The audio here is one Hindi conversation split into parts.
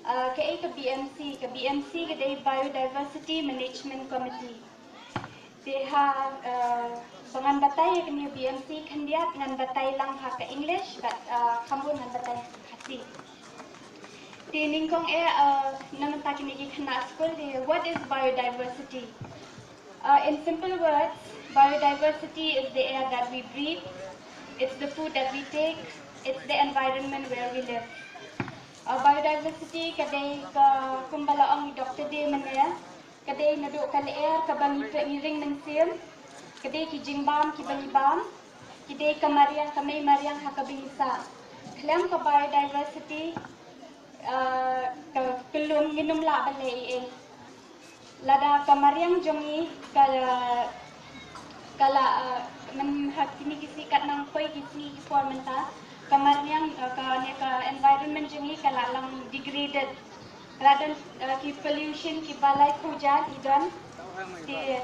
ka BMC kadai Biodiversity Management Committee. Dia bangan batai kini BMC kandiat ngan batai lang ha ka English but kamu ngan batai hati. Di ningkong naman ta kini kana school di what is biodiversity? In simple words, biodiversity is the air that we breathe, it's the food that we take, it's the environment where we live. Biodiversity kadai ka kumbalaang Dr. D manya, kadai naduk ka air ka bangi ngiring ng siyam, kadai ki jingbam ki balibam, kadai ka may mariang hakabingisa. Klam ka biodiversity ka kulum minum la balai lada kamariang jongi kala man hakini kisi kat nang koi kisi formenta kamariang ka environment jongi kala lang degraded radan ki pollution ki balai puja idan di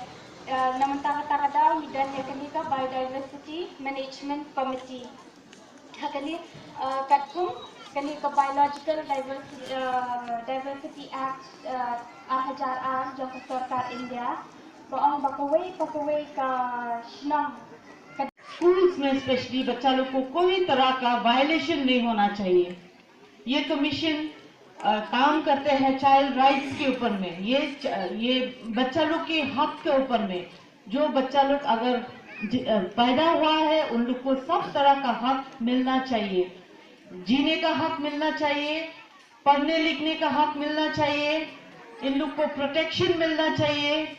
namanta kata daw idan ya kani ka biodiversity management committee hakani katkum kani ka biological diversity act 2008 जो सरकार इंडिया बांग बकवे का शनम स्कूल्स में स्पेशली बच्चा लोग को कोई तरह का वायलेशन नहीं होना चाहिए। ये कमीशन काम करते हैं चाइल्ड राइट्स के ऊपर में, ये बच्चा लोग के हक के ऊपर में। जो बच्चा लोग अगर पैदा हुआ है उन लोग को सब तरह का हक मिलना चाहिए, जीने का हक मिलना चाहिए, पढ़ने लिखने का हक मिलना चाहिए, इन लोग को प्रोटेक्शन मिलना चाहिए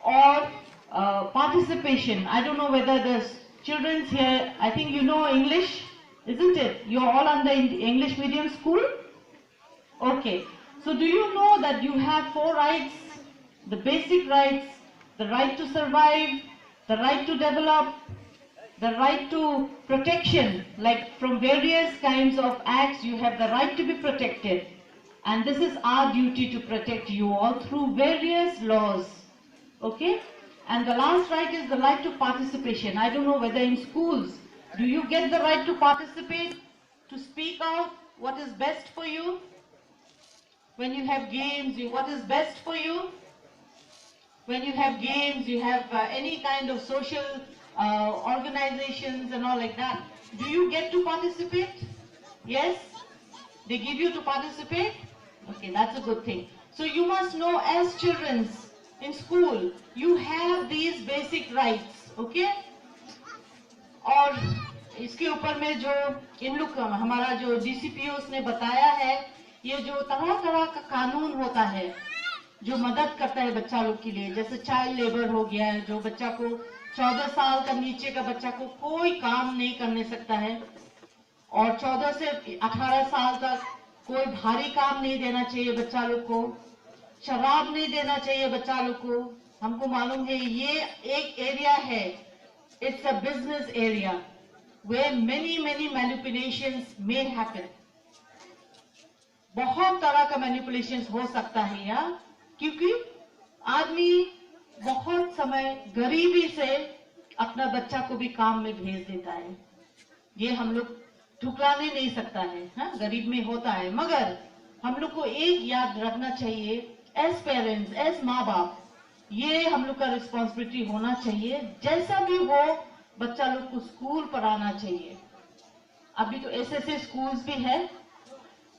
और participation. I don't know whether the childrens here, I think you know English, isn't it? You are all under English medium school? Okay. So do you know that you have 4 rights? The basic rights, the right to survive, the right to develop, the right to protection, like from various kinds of acts you have the right to be protected. And this is our duty to protect you all through various laws. Okay? And the last right is the right to participation. I don't know whether in schools, do you get the right to participate, to speak out what is best for you? When you have games, what is best for you? When you have games, you have any kind of social organizations and all like that. Do you get to participate? Yes? They give you to participate? Okay, that's a good thing. So you must know as children in school, you have these basic rights, okay? और इसके ऊपर में जो इन लोग हमारा जो DCPO उसने बताया है, ये जो तरह-तरह का कानून होता है जो मदद करता है बच्चा लोग के लिए, जैसे चाइल्ड लेबर हो गया है, जो बच्चा को 14 साल का नीचे का बच्चा को कोई काम नहीं करने सकता है और 14 से 18 साल तक कोई भारी काम नहीं देना चाहिए बच्चा लोग को, शराब नहीं देना चाहिए बच्चा लोग को। हमको मालूम है ये एक एरिया है, it's a business area where many manipulations may happen. बहुत तरह का मैनिपुलेशंस हो सकता है यार, क्योंकि आदमी बहुत समय गरीबी से अपना बच्चा को भी काम में भेज देता है। ये हम लोग ठुकराने नहीं सकता है, हाँ? गरीब में होता है, मगर हम लोग को एक याद रखना चाहिए एज पेरेंट्स, एज माँ बाप, ये हम लोग का रिस्पॉन्सिबिलिटी होना चाहिए। जैसा भी हो बच्चा लोग को स्कूल पढ़ाना चाहिए। अभी तो ऐसे स्कूल्स भी है,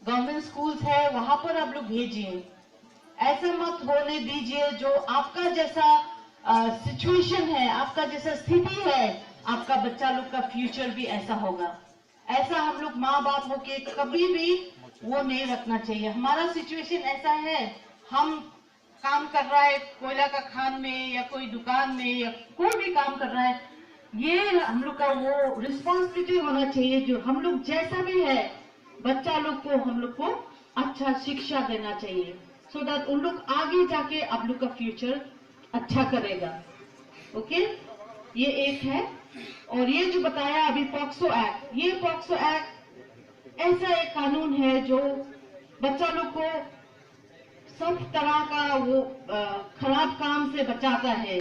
गवर्नमेंट स्कूल्स है, वहां पर आप लोग भेजिए। ऐसा मत होने दीजिए जो आपका जैसा सिचुएशन है, आपका जैसा स्थिति है, आपका बच्चा लोग का फ्यूचर भी ऐसा होगा। ऐसा हम लोग माँ बाप होके कभी भी वो नहीं रखना चाहिए। हमारा सिचुएशन ऐसा है, हम काम कर रहा है कोयला का खान में या कोई दुकान में या कोई भी काम कर रहा है, ये हम लोग का वो रिस्पॉन्सिबिलिटी होना चाहिए जो हम लोग जैसा भी है बच्चा लोग को हम लोग को अच्छा शिक्षा देना चाहिए, सो दैट उन लोग आगे जाके आप लोग का फ्यूचर अच्छा करेगा। ओके, ये एक है। और ये जो बताया अभी पॉक्सो एक्ट, ये पॉक्सो एक्ट ऐसा एक कानून है जो बच्चा लोग को सब तरह का वो खराब काम से बचाता है।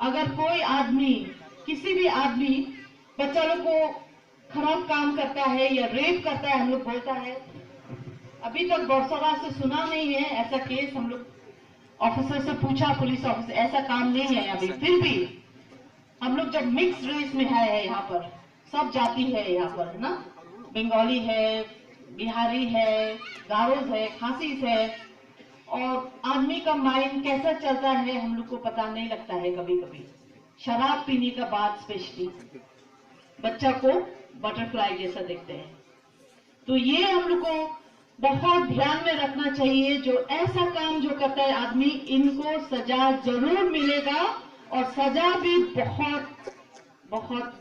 अगर कोई आदमी, किसी भी आदमी बच्चा लोग को खराब काम करता है या रेप करता है, हम लोग बोलता है, अभी तक बरसोरा से सुना नहीं है ऐसा केस। हम लोग ऑफिसर से पूछा, पुलिस ऑफिसर, ऐसा काम नहीं है अभी। फिर भी हम लोग जब मिक्स रेस में है, यहाँ पर सब जाति है, यहाँ पर है ना, बंगाली है, बिहारी है, गारोज है, खासीस है, और आदमी का माइंड कैसा चलता है हम लोग को पता नहीं लगता है। कभी कभी शराब पीने का बाद स्पेशली बच्चा को बटरफ्लाई जैसा देखते हैं। तो ये हम लोग को बहुत ध्यान में रखना चाहिए। जो ऐसा काम जो करता है आदमी, इनको सजा जरूर मिलेगा, और सजा भी बहुत बहुत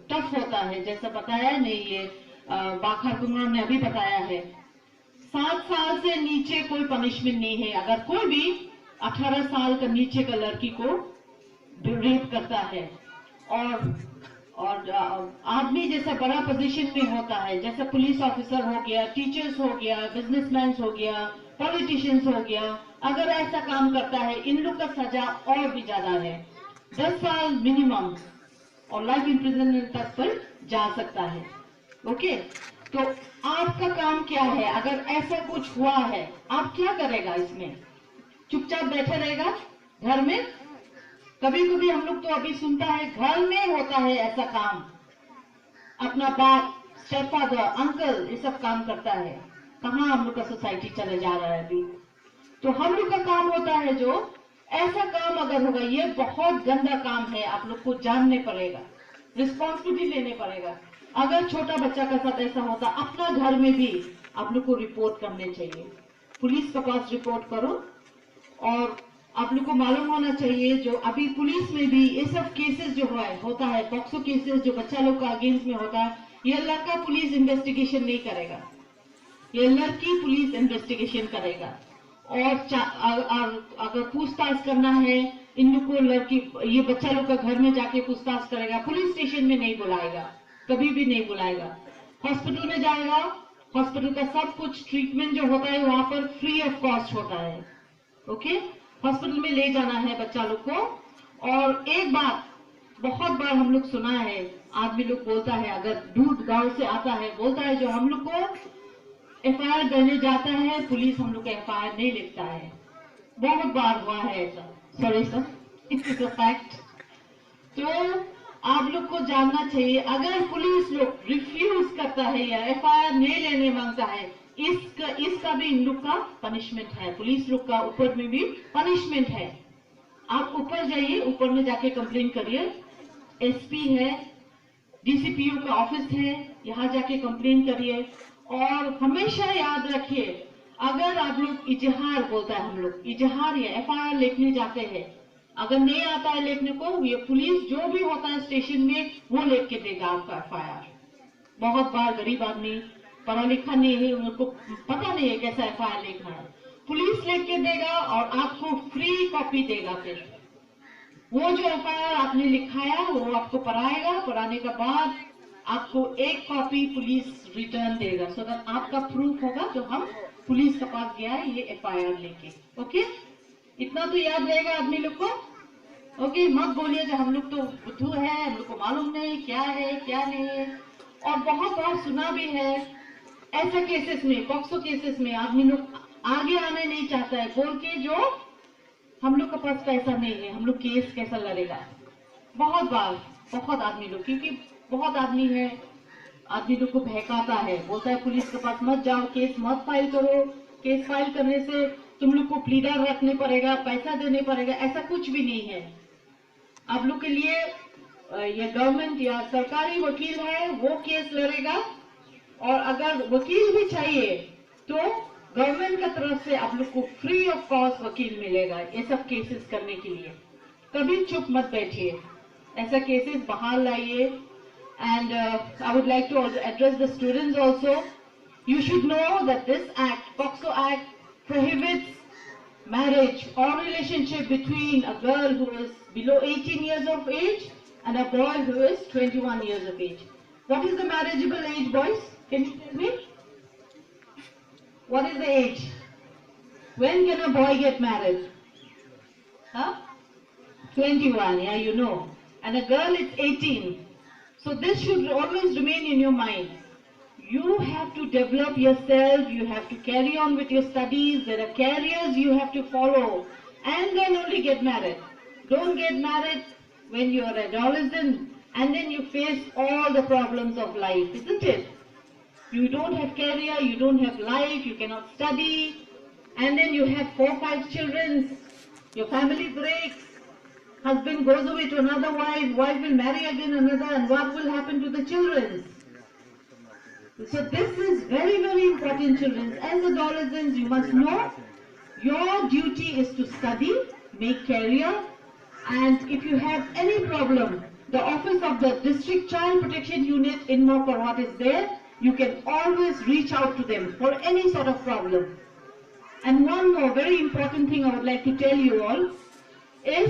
टफ होता है, जैसा बताया नहीं ये बाखर कुमार ने अभी बताया है। 7 साल से नीचे कोई पनिशमेंट नहीं है। अगर कोई भी 18 साल का नीचे का लड़की को रेप करता है, और आदमी जैसा बड़ा पोजीशन में होता है, जैसे पुलिस ऑफिसर हो गया, टीचर्स हो गया, बिजनेसमैन हो गया, पॉलिटिशियंस हो गया, अगर ऐसा काम करता है, इन लोग का सजा और भी ज्यादा है, 10 साल मिनिमम, और लाइफ इम्प्रिजनमेंट तक पर जा सकता है। ओके, तो आपका काम क्या है? अगर ऐसा कुछ हुआ है, आप क्या करेगा? इसमें चुपचाप बैठे रहेगा घर में? कभी कभी हम लोग तो अभी सुनता है घर में होता है ऐसा काम, अपना बाप, स्टेपफादर, अंकल ये सब काम करता है। कहाँ हम लोग का सोसाइटी चले जा रहा है अभी? तो हम लोग का काम होता है जो ऐसा काम अगर होगा, ये बहुत गंदा काम है, आप लोग को जानने पड़ेगा, रिस्पॉन्सिबिलिटी लेने पड़ेगा। अगर छोटा बच्चा का साथ ऐसा होता, अपना घर में भी आप लोग को रिपोर्ट करने चाहिए, पुलिस के पास रिपोर्ट करो। और आप लोग को मालूम होना चाहिए, जो अभी पुलिस में भी ये सब केसेस जो होता है, पॉक्सो केसेस जो बच्चा लोग का अगेंस्ट में होता है, ये लड़का पुलिस इन्वेस्टिगेशन नहीं करेगा, ये लड़की पुलिस इन्वेस्टिगेशन करेगा। और अगर पूछताछ करना है इन लोग को, लड़की ये बच्चा लोग का घर में जाके पूछताछ करेगा, पुलिस स्टेशन में नहीं बुलाएगा, कभी भी नहीं बुलाएगा। हॉस्पिटल में जाएगा, हॉस्पिटल का सब कुछ ट्रीटमेंट जो होता है वहां पर फ्री ऑफ कॉस्ट होता है। ओके, हॉस्पिटल में ले जाना है बच्चा लोग को। और एक बात बहुत बार हम लोग सुना है, आदमी लोग बोलता है, अगर दूर गांव से आता है, बोलता है जो हम लोग को एफआईआर देने जाता है, पुलिस हम लोग का एफआईआर नहीं लिखता है। बहुत बार हुआ है ऐसा। Sorry sir, it is a fact. तो आप लोग को जानना चाहिए, अगर पुलिस लोग रिफ्यूज करता है या एफआईआर नहीं लेने मांगता है, इसका भी इन लोग का पनिशमेंट है, पुलिस लोग का ऊपर में भी पनिशमेंट है। आप ऊपर जाइए, ऊपर में जाके कंप्लेन करिए, एसपी है, डीसीपीओ का ऑफिस है, यहाँ जाके कंप्लेन करिए। और हमेशा याद रखिए, अगर आप लोग इजहार, बोलता है हम लोग इजहार या एफआईआर लिखने जाते हैं, अगर नहीं आता है लिखने को, ये पुलिस जो भी होता है स्टेशन में वो लिख के देगा आपका एफआईआर। बहुत बार गरीब आदमी पढ़ा लिखा नहीं है, उनको पता नहीं है कैसा एफआईआर लिखना है, पुलिस लिख के देगा और आपको फ्री कॉपी देगा। फिर वो जो एफआईआर आपने लिखाया वो आपको पढ़ाएगा, पढ़ाने के बाद आपको एक कॉपी पुलिस रिटर्न देगा, सो दैट आपका प्रूफ होगा जो हम पुलिस के पास गया है ये एफआईआर लेके। ओके, इतना तो याद रहेगा आदमी लोग को। ओके, मत बोलिए जो हम लोग तो बुद्धू है, हम लोग को मालूम नहीं क्या है क्या नहीं है। और बहुत बार सुना भी है ऐसा केसेस में, पॉक्सो केसेस में आदमी लोग आगे आने नहीं चाहता है, बोल के जो हम लोग के पास पैसा नहीं है, हम लोग केस कैसा लड़ेगा। बहुत बार बहुत आदमी लोग, क्योंकि बहुत आदमी है, आदमी लोग को बहकाता है, बोलता है पुलिस के पास मत जाओ, केस मत फाइल करो, केस फाइल करने से तुम लोग को प्लीडर रखने पड़ेगा, पैसा देने पड़ेगा। ऐसा कुछ भी नहीं है। आप लोग के लिए ये गवर्नमेंट या सरकारी वकील है, वो केस लड़ेगा। और अगर वकील भी चाहिए तो गवर्नमेंट की तरफ से आप लोग को फ्री ऑफ कॉस्ट वकील मिलेगा ये सब केसेस करने के लिए। कभी चुप मत बैठिए, ऐसा केसेस बाहर लाइए। And I would like to address the students also. You should know that this act, POCSO Act, prohibits marriage or relationship between a girl who is below 18 years of age and a boy who is 21 years of age. What is the marriageable age, boys? Can you tell me? What is the age? When can a boy get married? Huh? 21, yeah, you know. And a girl is 18. So this should always remain in your mind. You have to develop yourself, you have to carry on with your studies, there are careers you have to follow, and then only get married. Don't get married when you are adolescent and then you face all the problems of life, isn't it? You don't have career, you don't have life, you cannot study, and then you have 4 or 5 children, your family breaks, husband goes away to another wife, wife will marry again another, and what will happen to the children? So this is very, very important, children. As adolescents, you must know your duty is to study, make career, and if you have any problem, the office of the District Child Protection Unit in Parwat is there. You can always reach out to them for any sort of problem. And one more very important thing I would like to tell you all is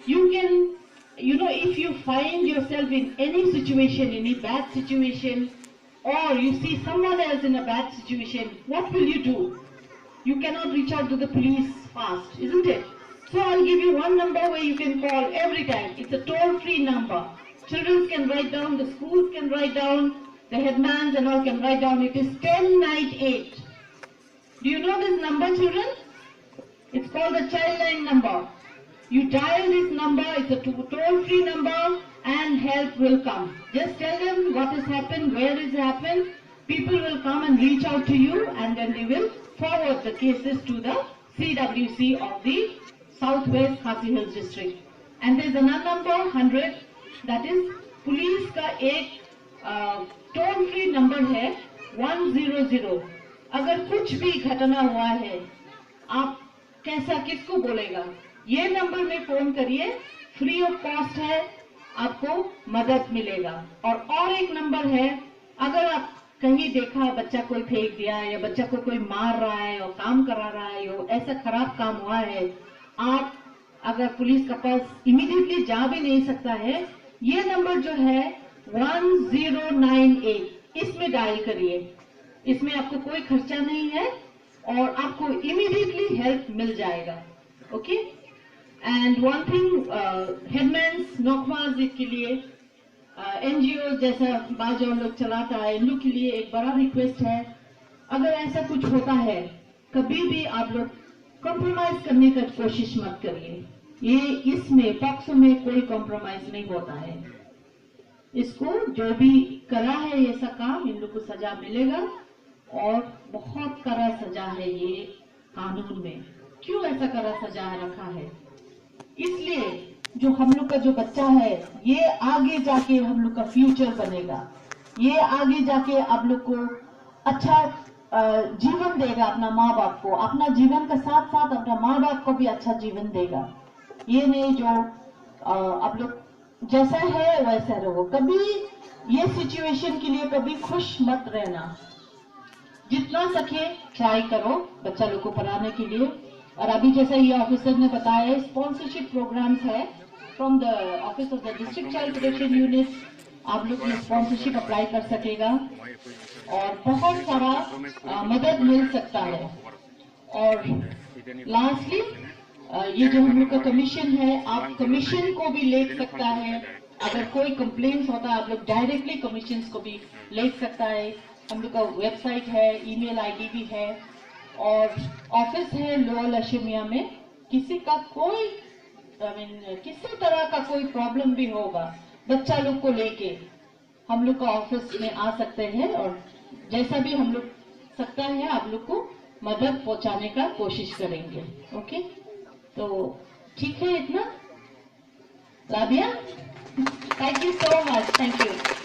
you can, if you find yourself in any situation, any bad situation, or you see someone else in a bad situation, what will you do? You cannot reach out to the police fast, isn't it? So I'll give you one number where you can call every time. It's a toll-free number. Children can write down, the schools can write down, the headmans and all can write down. It is 1098. Do you know this number, children? It's called the Childline number. You dial this number, it's a toll-free number, and help will come. Just tell them what has happened, where it has happened. People will come and reach out to you, and then they will forward the cases to the CWC of the Southwest Khasi Hills District. And there's another number, 100, that is police का एक टोल फ्री नंबर है 100. अगर कुछ भी घटना हुआ है, आप किसको बोलेगा? ये नंबर में फोन करिए, फ्री ऑफ कॉस्ट है, आपको मदद मिलेगा. और एक नंबर है, अगर आप कहीं देखा बच्चा कोई फेंक दिया या बच्चा को कोई मार रहा है और काम करा रहा है, ऐसा खराब काम हुआ है, आप अगर पुलिस के पास इमीडिएटली जा भी नहीं सकता है, ये नंबर जो है 1098, इसमें डायल करिए. इसमें आपको कोई खर्चा नहीं है और आपको इमीडिएटली हेल्प मिल जाएगा. ओके. एंड वन थिंग, हेडमैन्स नौकमाज के लिए एनजीओ जैसा बाजो लोग चलाता है, इन लोग के लिए एक बड़ा रिक्वेस्ट है, अगर ऐसा कुछ होता है कभी भी आप लोग कॉम्प्रोमाइज करने का कोशिश मत करिए. ये इसमें पॉक्सो में कोई कॉम्प्रोमाइज नहीं होता है. इसको जो भी करा है ऐसा काम, इन लोग को सजा मिलेगा और बहुत कड़ा सजा है ये कानून में. क्यों ऐसा कड़ा सजा रखा है? इसलिए जो हम लोग का जो बच्चा है, ये आगे जाके हम लोग का फ्यूचर बनेगा. ये आगे जाके आप लोग को अच्छा जीवन देगा, अपना माँ बाप को, अपना जीवन के साथ साथ अपना माँ बाप को भी अच्छा जीवन देगा. ये नहीं जो आप लोग जैसा है वैसा रहो. कभी ये सिचुएशन के लिए कभी खुश मत रहना. जितना सके ट्राई करो बच्चा लोग को पढ़ाने के लिए. और अभी जैसा ये ऑफिसर ने बताया, स्पॉन्सरशिप प्रोग्राम्स है from the office of the district child protection unit. आप लोग ये स्पॉन्सरशिप अप्लाई कर सकेगा और बहुत सारा मदद मिल सकता है. और लास्टली ये जो हम लोग का कमीशन है, आप कमीशन को भी ले सकता है. अगर कोई कंप्लेंट्स होता है, आप लोग डायरेक्टली कमीशन को भी ले सकता है. हम लोग का वेबसाइट है, ईमेल आईडी भी है और ऑफिस है लोअर लक्ष्मिया में. किसी का कोई किसी तरह का कोई प्रॉब्लम भी होगा, बच्चा लोग को लेके हम लोग का ऑफिस में आ सकते हैं और जैसा भी हम लोग सकता है आप लोग को मदद पहुंचाने का कोशिश करेंगे. ओके. तो ठीक है इतना. Rabia, thank you so much. Thank you.